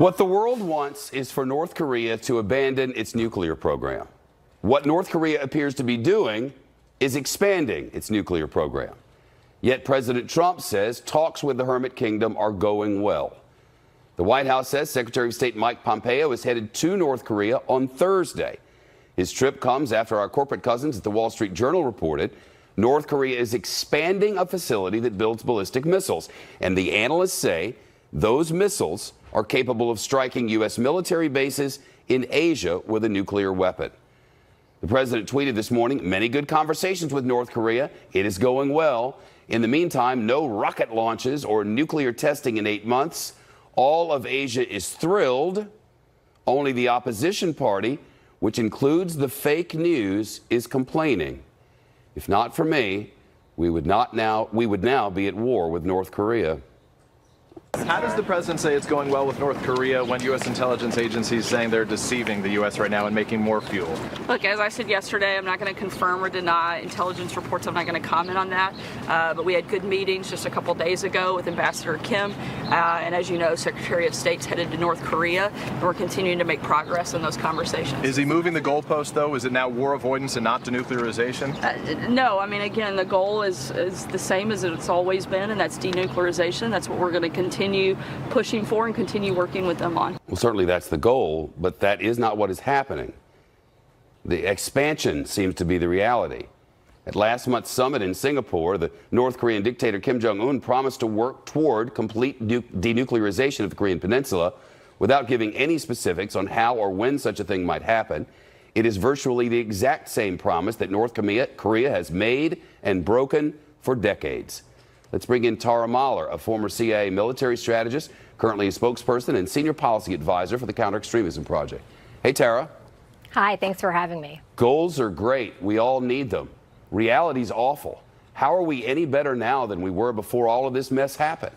What the world wants is for North Korea to abandon its nuclear program. What North Korea appears to be doing is expanding its nuclear program. Yet President Trump says talks with the Hermit Kingdom are going well. The White House says Secretary of State Mike Pompeo is headed to North Korea on Thursday. His trip comes after our corporate cousins at the Wall Street Journal reported North Korea is expanding a facility that builds ballistic missiles. And the analysts say those missiles are capable of striking U.S. military bases in Asia with a nuclear weapon. The president tweeted this morning, many good conversations with North Korea. It is going well. In the meantime, no rocket launches or nuclear testing in 8 months. All of Asia is thrilled. Only the opposition party, which includes the fake news, is complaining. If not for me, we would now be at war with North Korea. How does the president say it's going well with North Korea when U.S. intelligence agencies saying they're deceiving the U.S. right now and making more fuel? Look, as I said yesterday, I'm not going to confirm or deny intelligence reports. I'm not going to comment on that. But we had good meetings just a couple days ago with Ambassador Kim. And as you know, Secretary of State's headed to North Korea. And we're continuing to make progress in those conversations. Is he moving the goalpost, though? Is it now war avoidance and not denuclearization? No. I mean, again, the goal is the same as it's always been, and that's denuclearization. That's what we're going to continue pushing for and continue working with them on. Well, certainly that's the goal, but that is not what is happening. The expansion seems to be the reality. At last month's summit in Singapore, the North Korean dictator Kim Jong-un promised to work toward complete denuclearization of the Korean Peninsula without giving any specifics on how or when such a thing might happen. It is virtually the exact same promise that North Korea has made and broken for decades. Let's bring in Tara Mahler, a former CIA military strategist, currently a spokesperson and senior policy advisor for the Counter-Extremism Project. Hey, Tara. Hi, thanks for having me. Goals are great. We all need them. Reality's awful. How are we any better now than we were before all of this mess happened?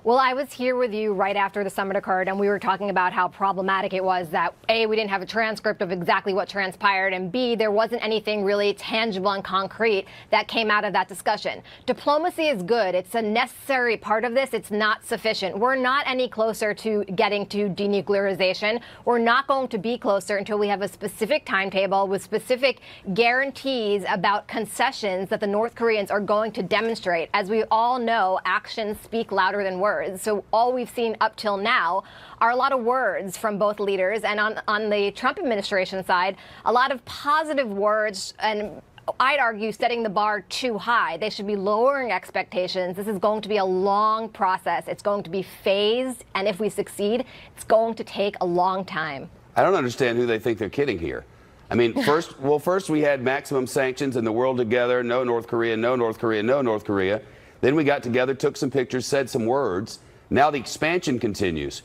Well, I was here with you right after the summit occurred, and we were talking about how problematic it was that, A, we didn't have a transcript of exactly what transpired, and B, there wasn't anything really tangible and concrete that came out of that discussion. Diplomacy is good. It's a necessary part of this. It's not sufficient. We're not any closer to getting to denuclearization. We're not going to be closer until we have a specific timetable with specific guarantees about concessions that the North Koreans are going to demonstrate. As we all know, actions speak louder than words. So all we've seen up till now are a lot of words from both leaders, and on the Trump administration side, a lot of positive words, and I'd argue setting the bar too high. They should be lowering expectations. This is going to be a long process. It's going to be phased, and if we succeed, it's going to take a long time. I don't understand who they think they're kidding here. I mean, first we had maximum sanctions and the world together, no North Korea, no North Korea, no North Korea. Then we got together, took some pictures, said some words. Now the expansion continues.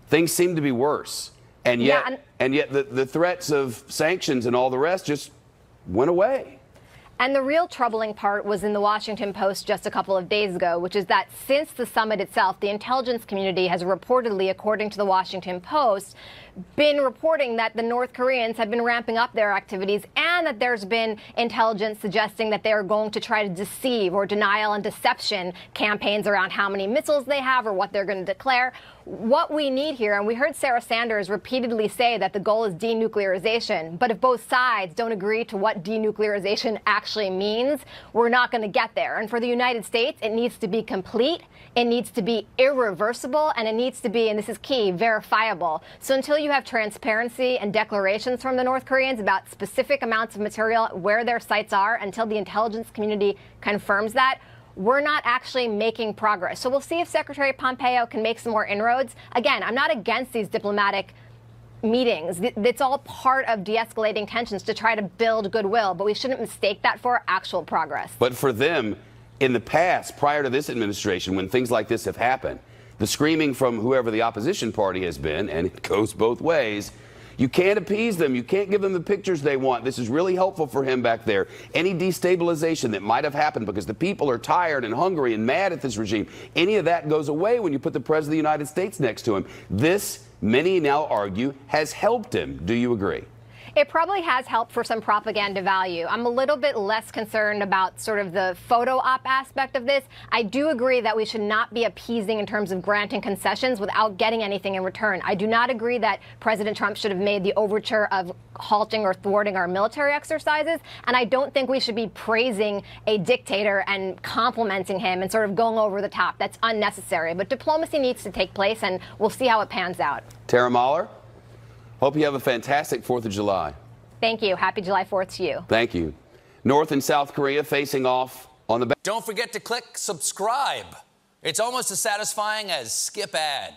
Things seem to be worse. And yet, the threats of sanctions and all the rest just went away. And the real troubling part was in the Washington Post just a couple of days ago, which is that since the summit itself, the intelligence community has reportedly, according to the Washington Post, been reporting that the North Koreans have been ramping up their activities and that there's been intelligence suggesting that they are going to try to deceive or denial and deception campaigns around how many missiles they have or what they're going to declare. What we need here, and we heard Sarah Sanders repeatedly say that the goal is denuclearization, but if both sides don't agree to what denuclearization actually means, we're not going to get there. And for the United States, it needs to be complete, it needs to be irreversible, and it needs to be, and this is key, verifiable. So until you have transparency and declarations from the North Koreans about specific amounts of material, where their sites are, until the intelligence community confirms that, we're not actually making progress. So we'll see if Secretary Pompeo can make some more inroads. Again, I'm not against these diplomatic meetings. It's all part of de-escalating tensions to try to build goodwill, but we shouldn't mistake that for actual progress. But for them, in the past, prior to this administration, when things like this have happened, the screaming from whoever the opposition party has been, and it goes both ways, you can't appease them. You can't give them the pictures they want. This is really helpful for him back there. Any destabilization that might have happened because the people are tired and hungry and mad at this regime, any of that goes away when you put the President of the United States next to him. This, many now argue, has helped him. Do you agree? It probably has helped for some propaganda value. I'm a little bit less concerned about sort of the photo op aspect of this. I do agree that we should not be appeasing in terms of granting concessions without getting anything in return. I do not agree that President Trump should have made the overture of halting or thwarting our military exercises, and I don't think we should be praising a dictator and complimenting him and sort of going over the top. That's unnecessary. But diplomacy needs to take place, and we'll see how it pans out. Tara Mahler, hope you have a fantastic 4th of July. Thank you. Happy July 4th to you. Thank you. North and South Korea facing off on the... Don't forget to click subscribe. It's almost as satisfying as skip ad.